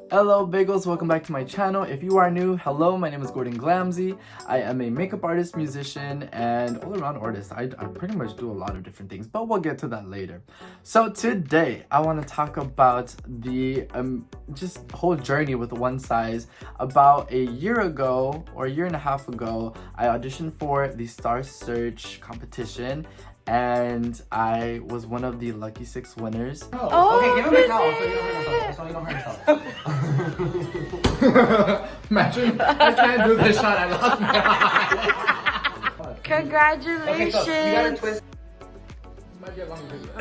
Hello bagels, welcome back to my channel. If you are new, hello, my name is GordongGlamzy. I am a makeup artist, musician, and all-around artist. I pretty much do a lot of different things, but we'll get to that later. So today, I want to talk about the just whole journey with One Size. About a year ago, or a year and a half ago, I auditioned for the Star Search competition, and I was one of the lucky 6 winners. Oh, okay, give him a towel so you don't hurt yourself. So you don't hurt yourself. Imagine, I can't do this shot, I lost my eye. Congratulations! Okay, so you gotta twist. This might be a long video.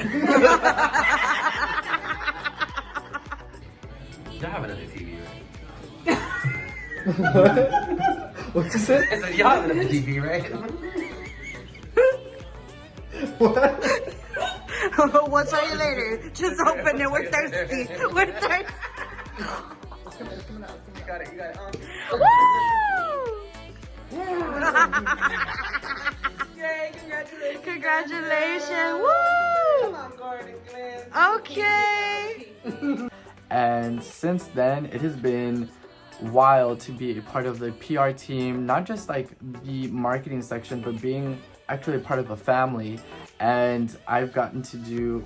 You don't have another TV, right? What? What's this? I said, you don't have another TV, right? What? We'll tell you later. Just open it. We're thirsty. We're thirsty. You got it, you got it. Woo! Yay, congratulations. Congratulations. Come Woo! on, GordongGlamzy. Okay. And since then, it has been wild to be a part of the PR team, not just like the marketing section, but being actually a part of a family. And I've gotten to do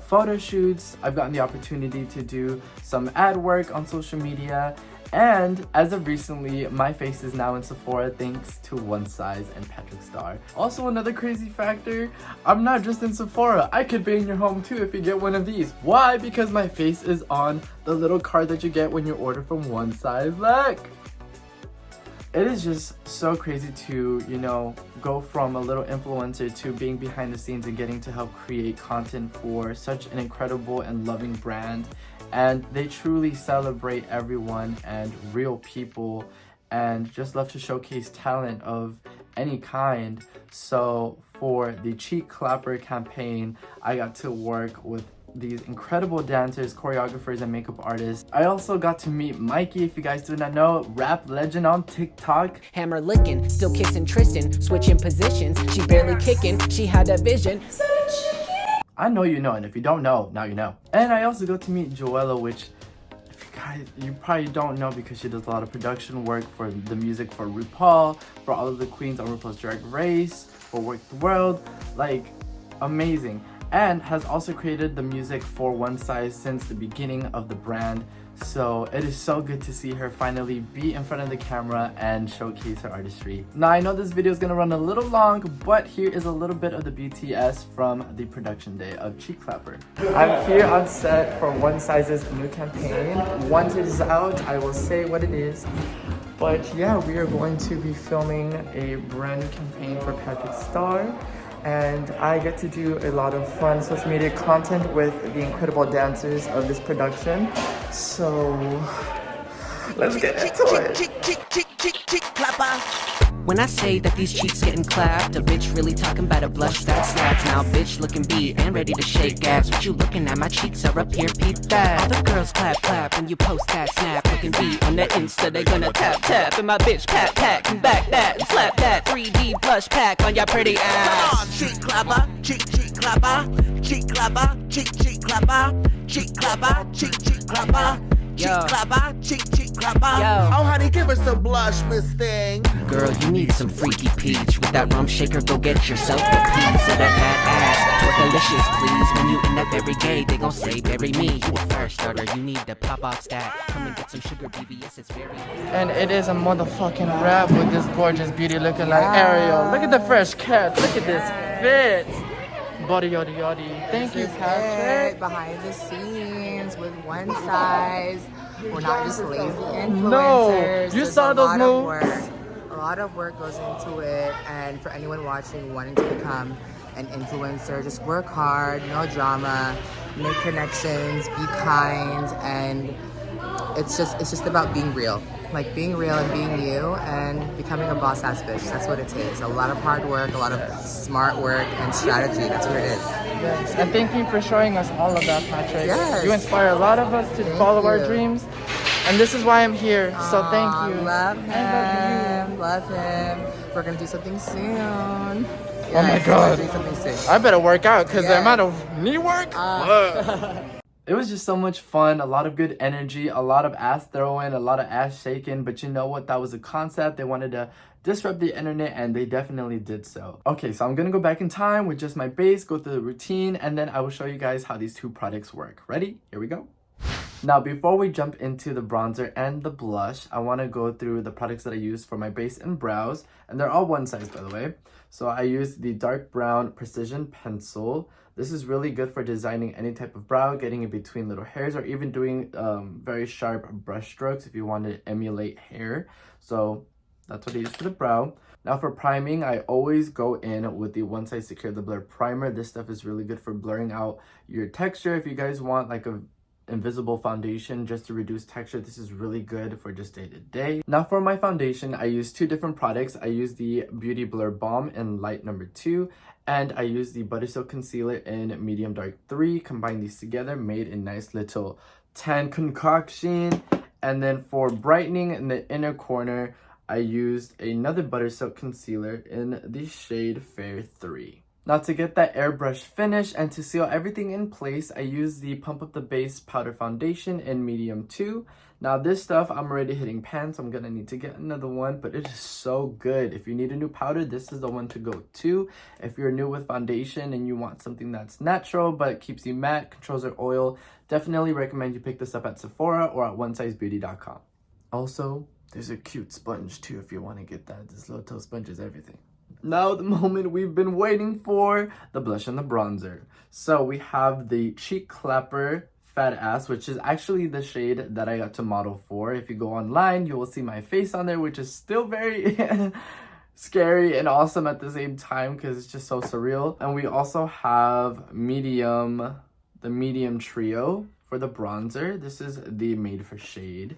photo shoots, I've gotten the opportunity to do some ad work on social media, and as of recently, my face is now in Sephora thanks to One Size and Patrick Starrr. Also, another crazy factor, I'm not just in Sephora, I could be in your home too if you get one of these. Why? Because my face is on the little card that you get when you order from One Size. Look! It is just so crazy to, you know, go from a little influencer to being behind the scenes and getting to help create content for such an incredible and loving brand. And they truly celebrate everyone and real people and just love to showcase talent of any kind. So for the Cheek Clapper campaign, I got to work with these incredible dancers, choreographers, and makeup artists. I also got to meet Mikey, if you guys do not know, rap legend on TikTok. Hammer licking, still kissing Tristan, switching positions. She barely kicking, she had a vision. I know you know, and if you don't know, now you know. And I also got to meet Joella, which you probably don't know because she does a lot of production work for the music for RuPaul, for all of the queens on RuPaul's Drag Race, for Work the World, like amazing. And has also created the music for One Size since the beginning of the brand. So it is so good to see her finally be in front of the camera and showcase her artistry. Now I know this video is gonna run a little long, but here is a little bit of the BTS from the production day of Cheek Clapper. I'm here on set for One Size's new campaign. Once it is out, I will say what it is. But yeah, we are going to be filming a brand new campaign for Patrick Starrr. And I get to do a lot of fun social media content with the incredible dancers of this production. So let's get into it. When I say that these cheeks getting clapped, a bitch really talking about a blush that slaps. Now bitch looking beat and ready to shake ass. What you looking at? My cheeks are up here, peep that. All the girls clap clap when you post that snap. Looking beat on the Insta, they gonna tap tap. And my bitch pat pat and back that and slap that 3D blush pack on your pretty ass. Come on, cheek clapper, cheek clapper, cheek clapper, cheek clapper, cheek clapper, cheek clapper. Cheek clapper, cheek clapper. Yo. Oh, honey, give us some blush, Miss Thing. Girl, you need some freaky peach. With that rum shaker, go get yourself a piece of that ass. Twerk delicious, please. When you in that very gay, they gon' say, bury me. You a first starter, you need to pop off stack. Come and get some sugar, BBS, it's very... And it is a motherfucking wrap with this gorgeous beauty looking like Ariel. Look at the fresh cat. Look at this fit. Body yoddy yoddy. Thank you, Patrick. Behind the scenes with One Size. We're not just lazy influencers. No, you There's saw a those lot moves. of work. A lot of work goes into it, and for anyone watching wanting to become an influencer, just work hard, no drama, make connections, be kind, and it's just about being real. Like being real and being you and becoming a boss ass bitch. That's what it takes. A lot of hard work, a lot of smart work and strategy. That's what it is. Yes. And thank you for showing us all of that, Patrick. Yes. You inspire a lot of us to follow our dreams. And this is why I'm here. So thank you. Love I him. Love him. We're gonna do something soon. Oh my God. We're gonna do something soon. I better work out because the Yes. amount of knee work. It was just so much fun, a lot of good energy, a lot of ass throwing, a lot of ass shaking, but you know what? That was a concept. They wanted to disrupt the internet, and they definitely did so. Okay, so I'm gonna go back in time with just my base, go through the routine, and then I will show you guys how these two products work. Ready? Here we go. Now, before we jump into the bronzer and the blush, I want to go through the products that I use for my base and brows, and they're all one size, by the way. So I use the dark brown precision pencil. This is really good for designing any type of brow, getting in between little hairs, or even doing very sharp brush strokes if you want to emulate hair. So that's what I use for the brow. Now for priming, I always go in with the One Size Secure the Blur primer. This stuff is really good for blurring out your texture. If you guys want like a invisible foundation just to reduce texture, this is really good for just day to day. Now for my foundation, I use two different products. I use the Beauty Blur Balm in light number 2, and I use the Butter Silk Concealer in medium dark 3. Combine these together, made a nice little tan concoction. And then for brightening in the inner corner, I used another Butter Silk Concealer in the shade Fair 3. Now to get that airbrush finish and to seal everything in place, I use the Pump Up the Base Powder Foundation in medium 2. Now this stuff, I'm already hitting pan, so I'm gonna need to get another one, but it is so good. If you need a new powder, this is the one to go to. If you're new with foundation and you want something that's natural but keeps you matte, controls your oil, definitely recommend you pick this up at Sephora or at onesizebeauty.com. Also, there's a cute sponge too if you want to get that. This little toe sponge is everything. Now the moment we've been waiting for, the blush and the bronzer. So we have the Cheek Clapper Fat Ass, which is actually the shade that I got to model for. If you go online, you will see my face on there, which is still very scary and awesome at the same time because it's just so surreal. And we also have the medium trio for the bronzer. This is the Made for shade.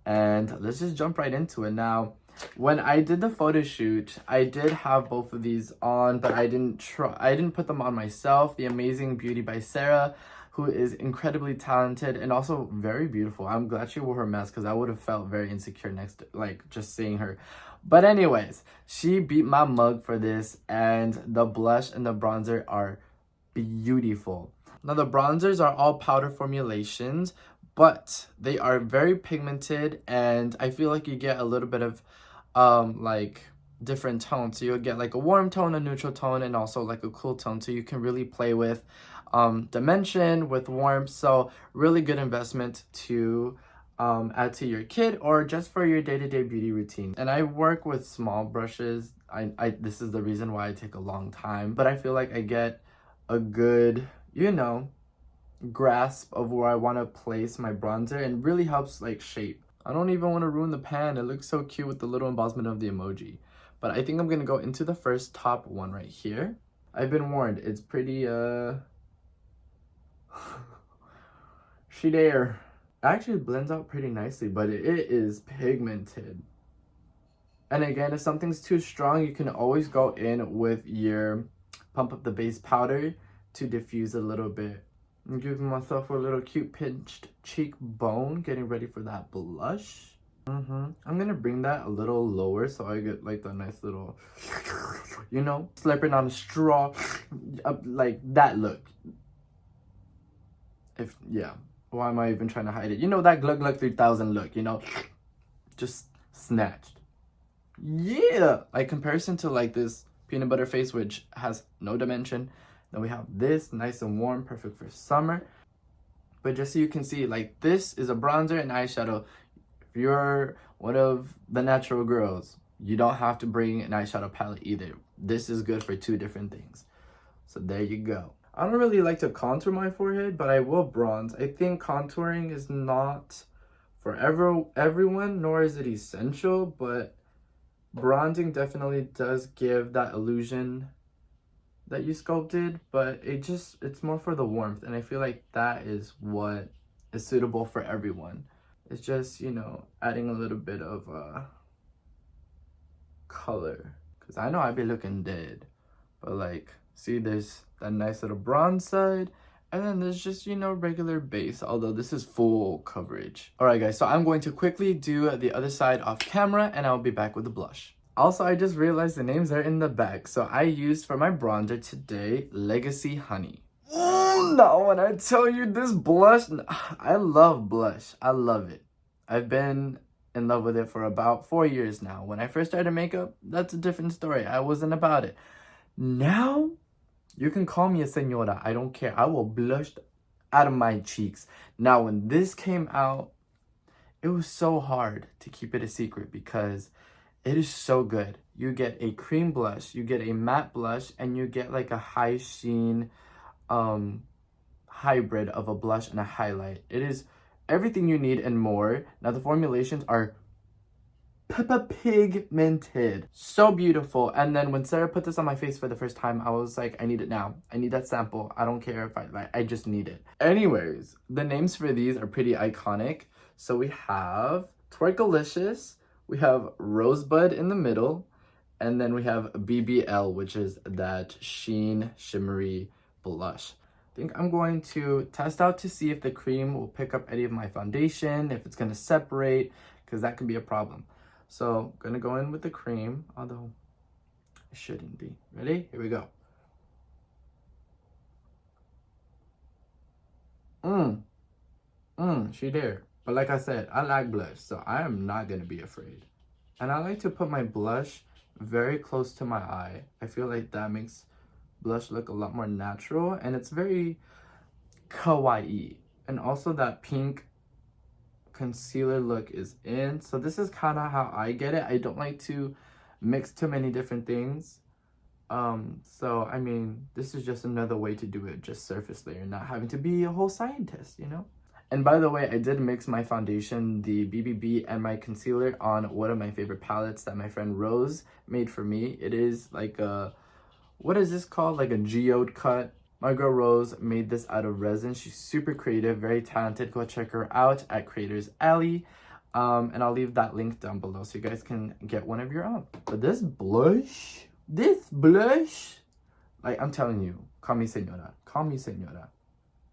And let's just jump right into it. Now, when I did the photo shoot, I did have both of these on, but I didn't put them on myself. The Amazing Beauty by Sarah, who is incredibly talented and also very beautiful. I'm glad she wore her mask because I would have felt very insecure next to, like, just seeing her. But anyways, she beat my mug for this, and the blush and the bronzer are beautiful. Now the bronzers are all powder formulations, but they are very pigmented, and I feel like you get a little bit of like different tones. So you'll get like a warm tone, a neutral tone, and also like a cool tone, so you can really play with dimension, with warmth. So really good investment to add to your kit or just for your day-to-day beauty routine. And I work with small brushes. I this is the reason why I take a long time, but I feel like I get a good, you know, grasp of where I want to place my bronzer, and really helps like shape. I don't even want to ruin the pan. It looks so cute with the little embossment of the emoji. But I think I'm gonna go into the first top one right here. I've been warned, it's pretty she there. Actually blends out pretty nicely, but it is pigmented. And again, if something's too strong, you can always go in with your Pump Up the Base powder to diffuse a little bit. I'm giving myself a little cute pinched cheekbone, getting ready for that blush. I'm gonna bring that a little lower so I get like the nice little, you know, slurping on a straw, like that look. Yeah, why am I even trying to hide it? You know, that Glug Glug 3000 look, you know, just snatched. Yeah, like comparison to like this peanut butter face, which has no dimension. Then we have this, nice and warm, perfect for summer. But just so you can see, like, this is a bronzer and eyeshadow. If you're one of the natural girls, you don't have to bring an eyeshadow palette either. This is good for two different things. So there you go. I don't really like to contour my forehead, but I will bronze. I think contouring is not for everyone, nor is it essential, but bronzing definitely does give that illusion that you sculpted, but it's more for the warmth, and I feel like that is what is suitable for everyone. It's just, you know, adding a little bit of color, because I know I be looking dead, but like, see, there's that nice little bronze side, and then there's just, you know, regular base, although this is full coverage. All right guys, so I'm going to quickly do the other side off camera, and I'll be back with the blush. Also, I just realized the names are in the back. So I used for my bronzer today, Legacy Honey. Ooh, No, when I tell you this blush, I love blush. I love it. I've been in love with it for about 4 years now. When I first started makeup, that's a different story. I wasn't about it. Now, you can call me a señora. I don't care. I will blush out of my cheeks. Now, when this came out, it was so hard to keep it a secret because it is so good. You get a cream blush, you get a matte blush, and you get like a high sheen hybrid of a blush and a highlight. It is everything you need and more. Now the formulations are pigmented, so beautiful. And then when Sarah put this on my face for the first time, I was like, I need it now. I need that sample. I don't care if I just need it. Anyways, the names for these are pretty iconic. So we have Twerkalicious, we have Rosebud in the middle, and then we have BBL, which is that sheen shimmery blush. I think I'm going to test out to see if the cream will pick up any of my foundation, if it's going to separate, because that could be a problem. So I'm going to go in with the cream, although it shouldn't be. Ready? Here we go. She there. But like I said, I like blush, so I am not going to be afraid. And I like to put my blush very close to my eye. I feel like that makes blush look a lot more natural, and it's very kawaii. And also that pink concealer look is in, so this is kind of how I get it. I don't like to mix too many different things, so I mean, this is just another way to do it, just surface layer, not having to be a whole scientist, you know. And by the way, I did mix my foundation, the BBB, and my concealer on one of my favorite palettes that my friend Rose made for me. It is like a, what is this called? Like a geode cut. My girl Rose made this out of resin. She's super creative, very talented. Go check her out at Creators Alley. And I'll leave that link down below so you guys can get one of your own. But this blush, like I'm telling you, call me señora. Call me señora.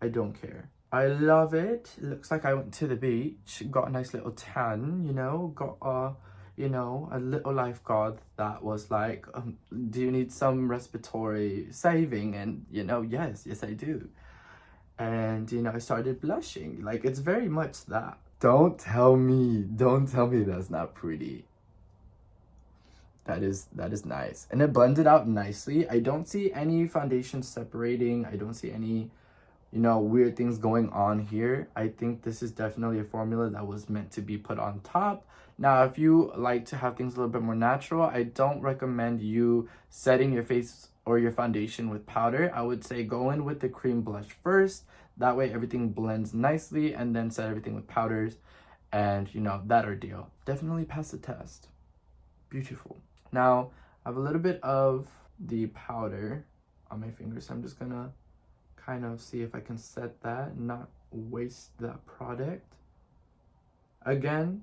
I don't care. I love it. It looks like I went to the beach, got a nice little tan, you know, got a little lifeguard that was like, do you need some respiratory saving? And, yes, I do. And, I started blushing. Like, it's very much that. Don't tell me that's not pretty. That is nice. And it blended out nicely. I don't see any foundation separating. I don't see any, weird things going on here. I think this is definitely a formula that was meant to be put on top. Now, if you like to have things a little bit more natural, I don't recommend you setting your face or your foundation with powder. I would say go in with the cream blush first. That way everything blends nicely, and then set everything with powders, and that ordeal. Definitely pass the test. Beautiful. Now, I have a little bit of the powder on my fingers, so I'm just gonna kind of see if I can set that and not waste that product. Again,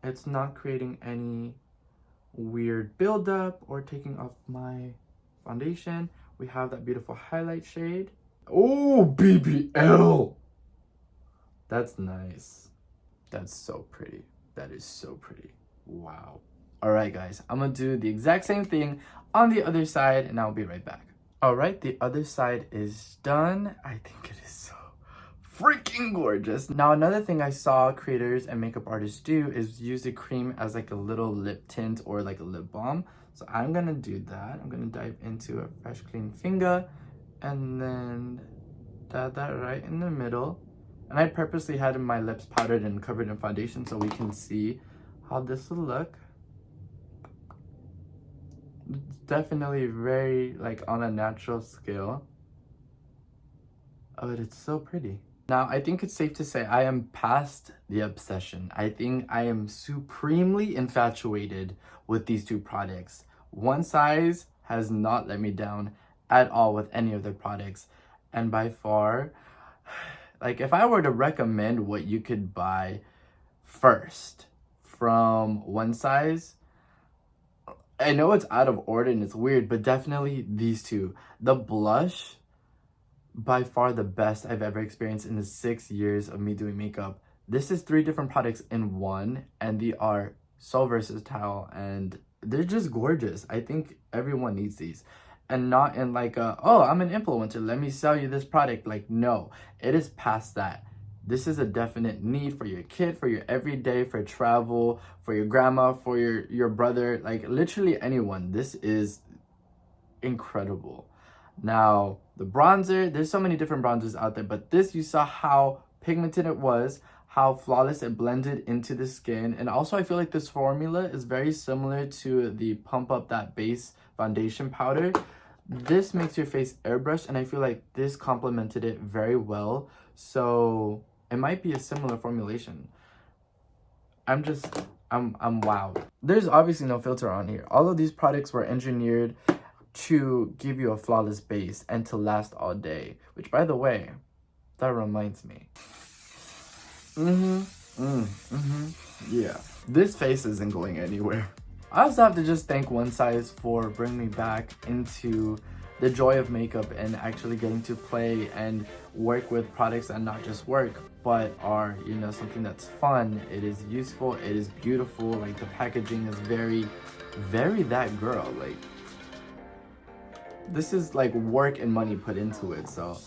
it's not creating any weird buildup or taking off my foundation. We have that beautiful highlight shade. Oh, BBL! That's nice. That's so pretty. That is so pretty. Wow. All right, guys, I'm gonna do the exact same thing on the other side, and I'll be right back. All right, the other side is done. I think it is so freaking gorgeous. Now, another thing I saw creators and makeup artists do is use the cream as like a little lip tint or like a lip balm. So I'm gonna do that. I'm gonna dive into a fresh, clean finger and then dab that right in the middle. And I purposely had my lips powdered and covered in foundation so we can see how this will look. It's definitely very like on a natural scale. Oh, but it's so pretty. Now, I think it's safe to say I am past the obsession. I think I am supremely infatuated with these two products. One Size has not let me down at all with any of their products. And by far, like if I were to recommend what you could buy first from One Size, I know it's out of order and it's weird, but definitely these two. The blush, by far the best I've ever experienced in the 6 years of me doing makeup. This is 3 different products in one, and they are so versatile and they're just gorgeous. I think everyone needs these. and not in like a, oh, I'm an influencer, let me sell you this product. Like, no, it is past that. This is a definite need for your kid, for your everyday, for travel, for your grandma, for your brother, like literally anyone. This is incredible. Now, the bronzer, there's so many different bronzers out there, but this, you saw how pigmented it was, how flawless it blended into the skin. And also, I feel like this formula is very similar to the Pump Up That Base foundation powder. This makes your face airbrushed, and I feel like this complemented it very well. So it might be a similar formulation. I'm wowed. There's obviously no filter on here. All of these products were engineered to give you a flawless base and to last all day. Which, by the way, that reminds me. Yeah. This face isn't going anywhere. I also have to just thank One Size for bringing me back into the joy of makeup and actually getting to play and work with products that not just work, but are, you know, something that's fun. It is useful. It is beautiful. Like, the packaging is very, very that girl. Like, this is like work and money put into it. So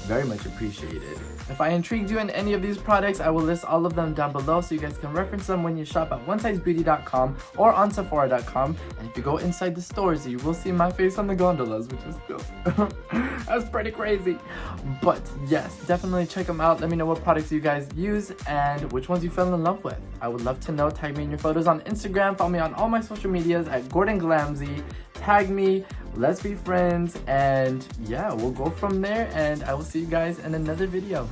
very much appreciated. If I intrigued you in any of these products, I will list all of them down below so you guys can reference them when you shop at onesizebeauty.com or on sephora.com. And if you go inside the stores, you will see my face on the gondolas, which is still that's pretty crazy. But yes, definitely check them out. Let me know what products you guys use and which ones you fell in love with. I would love to know. Tag me in your photos on Instagram. Follow me on all my social medias at GordongGlamzy. Tag me, let's be friends, and yeah, we'll go from there, and I will see you guys in another video.